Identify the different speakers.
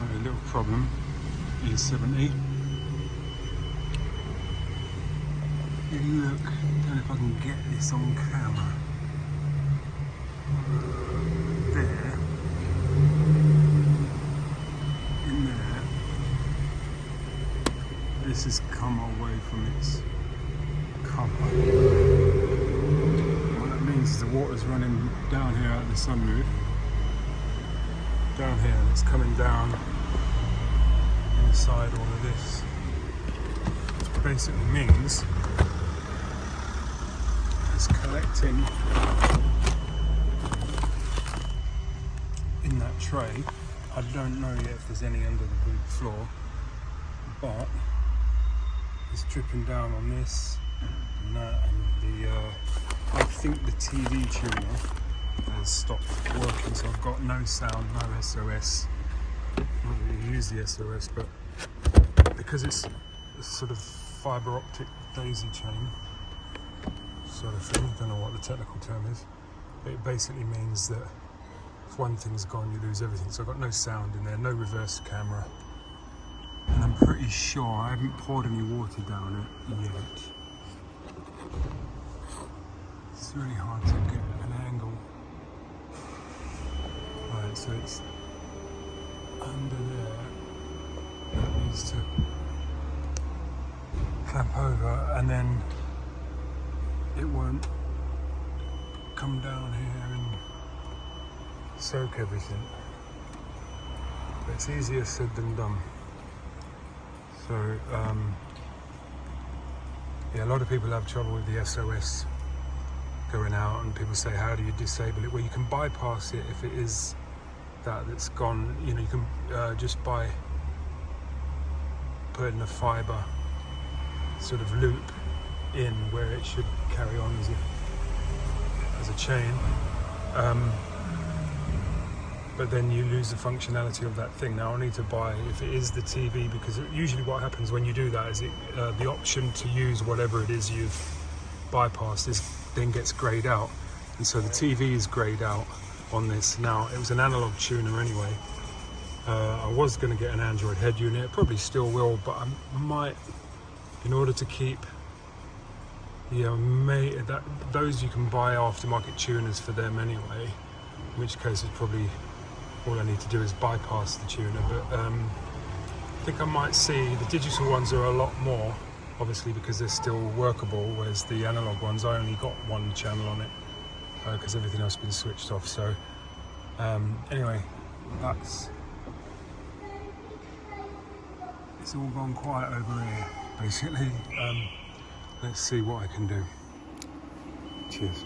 Speaker 1: A little problem. E70. Look, I don't know if I can get this on camera. There. In there. This has come away from its cover. What that means is the water's running down here out of the sunroof. Down here, it's coming down inside all of this. Which basically means it's collecting in that tray. I don't know yet if there's any under the boot floor, but it's dripping down on this and that, and I think the TV tuner has stopped working, so I've got no sound, no SOS. Not really use the SOS, but because it's a sort of fibre optic daisy chain sort of thing, I don't know what the technical term is, but it basically means that if one thing's gone, you lose everything. So I've got no sound in there, no reverse camera, and I'm pretty sure I haven't poured any water down it yet. It's really hard to get an angle. Right, so it's under there. That needs to clamp over, and then it won't come down here and soak everything. But it's easier said than done. So yeah, a lot of people have trouble with the SOS going out, and people say, how do you disable it? Well, you can bypass it if it is that's gone. You know, you can just by putting a fibre sort of loop in where it should carry on as a chain, but then you lose the functionality of that thing. Now I need to buy, if it is the TV, because usually what happens when you do that is the option to use whatever it is you've bypassed then gets greyed out, and so the TV is greyed out on this. Now it was an analog tuner anyway. I was going to get an Android head unit, probably still will, but I might, in order to keep, those you can buy aftermarket tuners for them anyway, in which case it's probably all I need to do is bypass the tuner. But I think I might see the digital ones are a lot more, obviously, because they're still workable, whereas the analog ones, I only got one channel on it because everything else has been switched off. So anyway, it's all gone quiet over here basically. Let's see what I can do. Cheers.